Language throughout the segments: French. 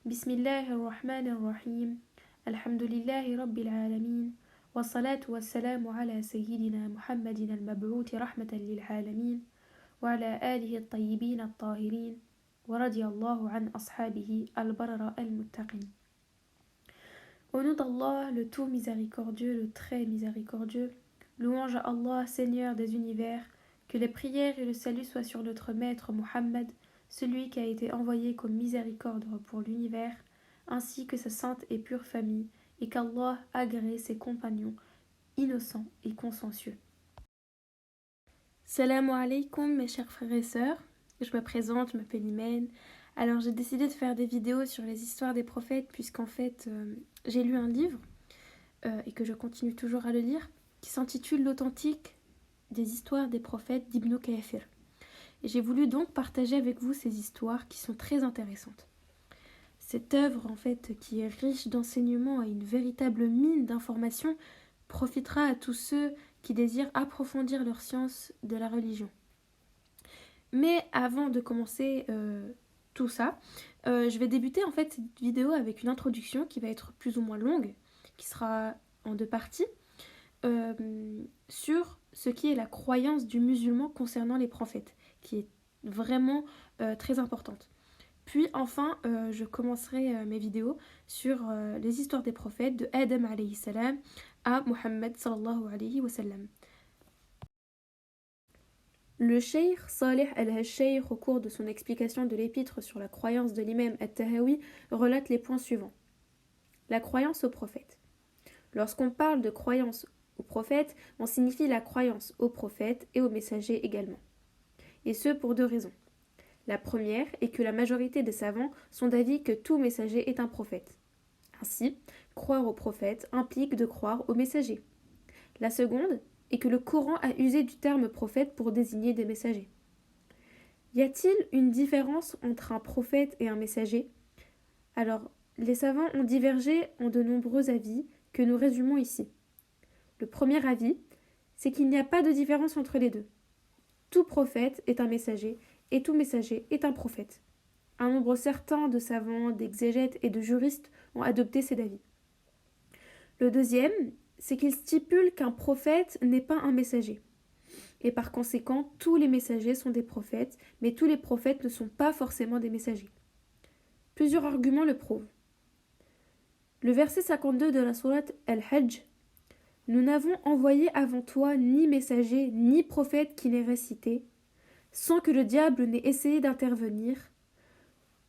بسم الله الرحمن الرحيم الحمد لله رب العالمين والصلاة والسلام على سيدنا محمد المبعوث رحمة للعالمين وعلى آله الطيبين الطاهرين ورضي الله عن أصحابه البررة المتقين. Au nom d'Allah, le tout miséricordieux, le très miséricordieux, louange à Allah, Seigneur des univers, que les prières et le salut soient sur notre maître Muhammad, celui qui a été envoyé comme miséricorde pour l'univers, ainsi que sa sainte et pure famille, et qu'Allah agrée ses compagnons, innocents et consciencieux. Salam alaikum mes chers frères et sœurs, je me présente, je m'appelle Imen. Alors j'ai décidé de faire des vidéos sur les histoires des prophètes, puisqu'en fait j'ai lu un livre, et que je continue toujours à le lire, qui s'intitule L'authentique des histoires des prophètes d'Ibn Kathir. Et j'ai voulu donc partager avec vous ces histoires qui sont très intéressantes. Cette œuvre, en fait, qui est riche d'enseignements et une véritable mine d'informations, profitera à tous ceux qui désirent approfondir leur science de la religion. Mais avant de commencer tout ça, je vais débuter en fait cette vidéo avec une introduction qui va être plus ou moins longue, qui sera en 2 parties, sur ce qui est la croyance du musulman concernant les prophètes, qui est vraiment très importante. Puis enfin, je commencerai mes vidéos sur les histoires des prophètes, de Adam alayhi salam à Muhammad sallallahu alayhi wa sallam. Le cheikh Saleh al-Sheikh, au cours de son explication de l'épître sur la croyance de l'imam al-Tahawi, relate les points suivants. La croyance aux prophètes. Lorsqu'on parle de croyance aux prophètes, on signifie la croyance aux prophètes et aux messagers également. Et ce pour 2 raisons. La première est que la majorité des savants sont d'avis que tout messager est un prophète. Ainsi, croire aux prophètes implique de croire aux messagers. La seconde est que le Coran a usé du terme prophète pour désigner des messagers. Y a-t-il une différence entre un prophète et un messager ? Alors, les savants ont divergé en de nombreux avis que nous résumons ici. Le premier avis, c'est qu'il n'y a pas de différence entre les deux. Tout prophète est un messager, et tout messager est un prophète. Un nombre certain de savants, d'exégètes et de juristes ont adopté cet avis. Le deuxième, c'est qu'il stipule qu'un prophète n'est pas un messager. Et par conséquent, tous les messagers sont des prophètes, mais tous les prophètes ne sont pas forcément des messagers. Plusieurs arguments le prouvent. Le verset 52 de la sourate Al-Hajj, « Nous n'avons envoyé avant toi ni messager ni prophète qui n'ait récité, sans que le diable n'ait essayé d'intervenir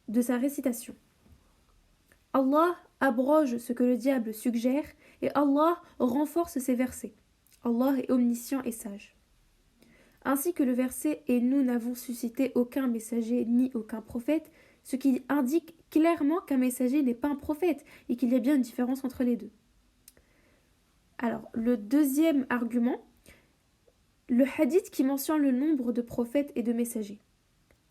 de sa récitation. Allah abroge ce que le diable suggère et Allah renforce ses versets. Allah est omniscient et sage. » Ainsi que le verset « Et nous n'avons suscité aucun messager ni aucun prophète », ce qui indique clairement qu'un messager n'est pas un prophète et qu'il y a bien une différence entre les deux. Alors, le deuxième argument, le hadith qui mentionne le nombre de prophètes et de messagers.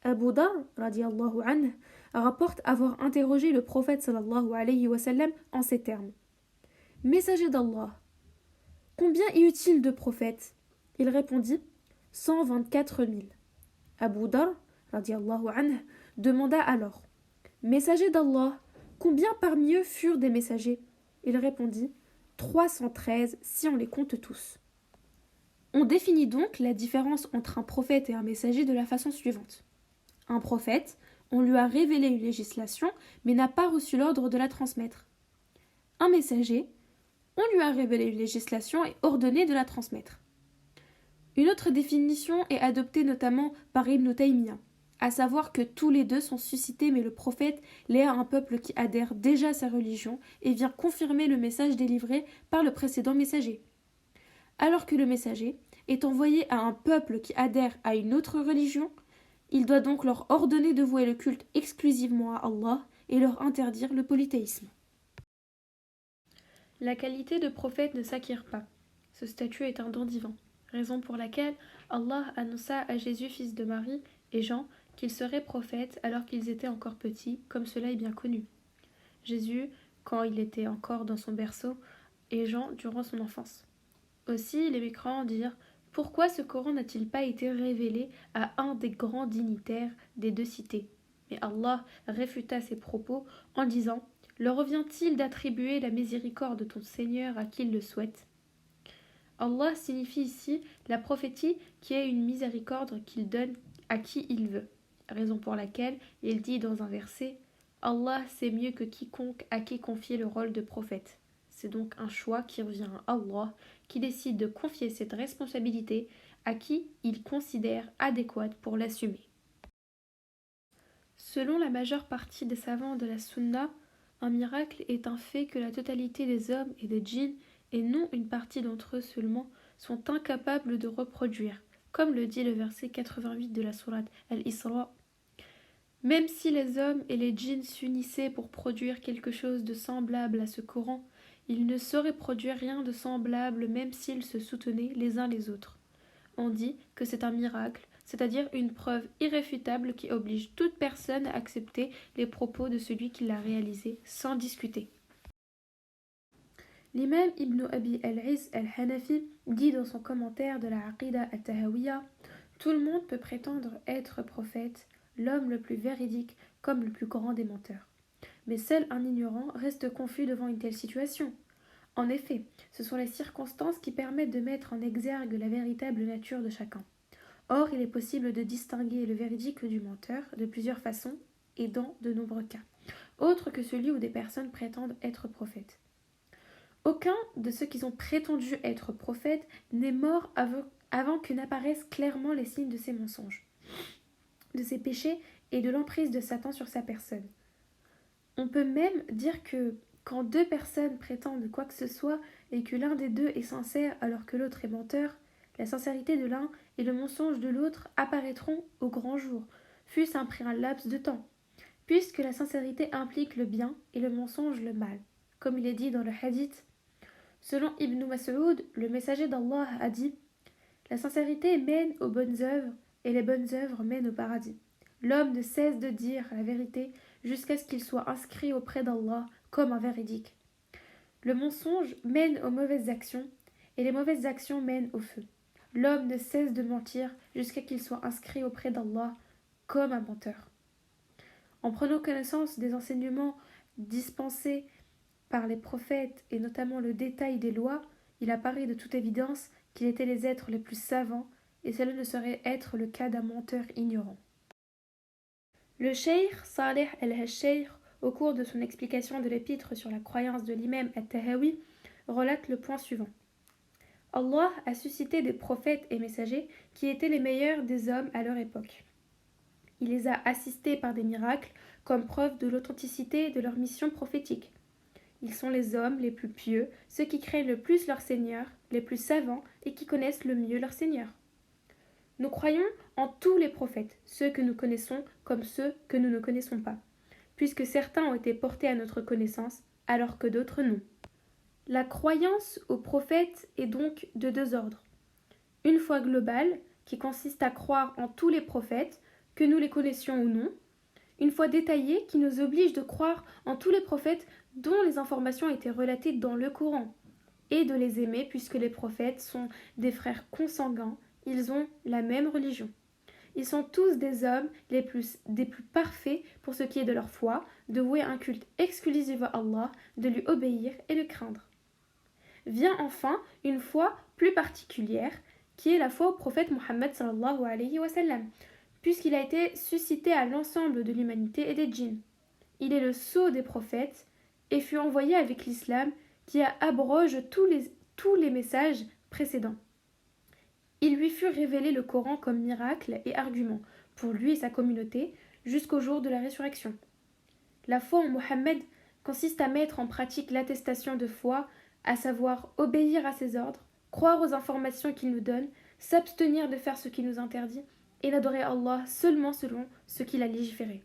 Abu Dar, radiyallahu anhu, rapporte avoir interrogé le prophète sallallahu alayhi wa sallam en ces termes. « Messager d'Allah, combien y eut-il de prophètes ?» Il répondit « 124 000. » Abu Dar, radiyallahu anhu, demanda alors « Messager d'Allah, combien parmi eux furent des messagers ?» Il répondit « 313 si on les compte tous. » On définit donc la différence entre un prophète et un messager de la façon suivante. Un prophète, on lui a révélé une législation, mais n'a pas reçu l'ordre de la transmettre. Un messager, on lui a révélé une législation et ordonné de la transmettre. Une autre définition est adoptée notamment par Ibn Taymiyyah, à savoir que tous les deux sont suscités, mais le prophète l'est à un peuple qui adhère déjà à sa religion et vient confirmer le message délivré par le précédent messager. Alors que le messager est envoyé à un peuple qui adhère à une autre religion, il doit donc leur ordonner de vouer le culte exclusivement à Allah et leur interdire le polythéisme. La qualité de prophète ne s'acquiert pas. Ce statut est un don divin, raison pour laquelle Allah annonça à Jésus, fils de Marie, et Jean, qu'ils seraient prophètes alors qu'ils étaient encore petits, comme cela est bien connu. Jésus, quand il était encore dans son berceau, et Jean durant son enfance. Aussi, les mécréants dirent « Pourquoi ce Coran n'a-t-il pas été révélé à un des grands dignitaires des 2 cités ?» Mais Allah réfuta ces propos en disant « Leur revient-il d'attribuer la miséricorde de ton Seigneur à qui il le souhaite ?» Allah signifie ici la prophétie qui est une miséricorde qu'il donne à qui il veut, raison pour laquelle il dit dans un verset « Allah sait mieux que quiconque à qui confier le rôle de prophète ». C'est donc un choix qui revient à Allah, qui décide de confier cette responsabilité à qui il considère adéquate pour l'assumer. Selon la majeure partie des savants de la Sunna, un miracle est un fait que la totalité des hommes et des djinns, et non une partie d'entre eux seulement, sont incapables de reproduire, comme le dit le verset 88 de la sourate Al-Isra. Même si les hommes et les djinns s'unissaient pour produire quelque chose de semblable à ce Coran, ils ne sauraient produire rien de semblable même s'ils se soutenaient les uns les autres. On dit que c'est un miracle, c'est-à-dire une preuve irréfutable qui oblige toute personne à accepter les propos de celui qui l'a réalisé sans discuter. L'imam Ibn Abi al-Izz al-Hanafi dit dans son commentaire de la Aqida al-Tahawiyya « Tout le monde peut prétendre être prophète, l'homme le plus véridique comme le plus grand des menteurs. Mais seul un ignorant reste confus devant une telle situation. En effet, ce sont les circonstances qui permettent de mettre en exergue la véritable nature de chacun. Or, il est possible de distinguer le véridique du menteur de plusieurs façons et dans de nombreux cas, autres que celui où des personnes prétendent être prophètes. Aucun de ceux qui ont prétendu être prophètes n'est mort avant que n'apparaissent clairement les signes de ses mensonges, de ses péchés et de l'emprise de Satan sur sa personne. On peut même dire que quand deux personnes prétendent quoi que ce soit et que l'un des deux est sincère alors que l'autre est menteur, la sincérité de l'un et le mensonge de l'autre apparaîtront au grand jour, fût-ce après un laps de temps, puisque la sincérité implique le bien et le mensonge le mal. Comme il est dit dans le hadith, selon Ibn Mas'ud, le messager d'Allah a dit « La sincérité mène aux bonnes œuvres et les bonnes œuvres mènent au paradis. L'homme ne cesse de dire la vérité jusqu'à ce qu'il soit inscrit auprès d'Allah comme un véridique. Le mensonge mène aux mauvaises actions et les mauvaises actions mènent au feu. L'homme ne cesse de mentir jusqu'à qu'il soit inscrit auprès d'Allah comme un menteur. » En prenant connaissance des enseignements dispensés par les prophètes et notamment le détail des lois, il apparaît de toute évidence qu'ils étaient les êtres les plus savants et cela ne saurait être le cas d'un menteur ignorant. Le cheikh Saleh al-Hashayr, au cours de son explication de l'épître sur la croyance de l'imam al-Tahawi, relate le point suivant. Allah a suscité des prophètes et messagers qui étaient les meilleurs des hommes à leur époque. Il les a assistés par des miracles comme preuve de l'authenticité de leur mission prophétique. Ils sont les hommes les plus pieux, ceux qui craignent le plus leur Seigneur, les plus savants et qui connaissent le mieux leur Seigneur. Nous croyons en tous les prophètes, ceux que nous connaissons comme ceux que nous ne connaissons pas, puisque certains ont été portés à notre connaissance, alors que d'autres non. La croyance aux prophètes est donc de deux ordres. Une foi globale, qui consiste à croire en tous les prophètes, que nous les connaissions ou non. Une foi détaillée qui nous oblige de croire en tous les prophètes dont les informations étaient relatées dans le Coran, et de les aimer puisque les prophètes sont des frères consanguins, ils ont la même religion. Ils sont tous des hommes des plus parfaits pour ce qui est de leur foi, de vouer un culte exclusif à Allah, de lui obéir et le craindre. Vient enfin une foi plus particulière, qui est la foi au prophète Mohammed sallallahu alayhi wa sallam, puisqu'il a été suscité à l'ensemble de l'humanité et des djinns. Il est le sceau des prophètes et fut envoyé avec l'islam qui abroge tous les messages précédents. Il lui fut révélé le Coran comme miracle et argument pour lui et sa communauté jusqu'au jour de la résurrection. La foi en Mohammed consiste à mettre en pratique l'attestation de foi, à savoir obéir à ses ordres, croire aux informations qu'il nous donne, s'abstenir de faire ce qu'il nous interdit et n'adorer Allah seulement selon ce qu'il a légiféré.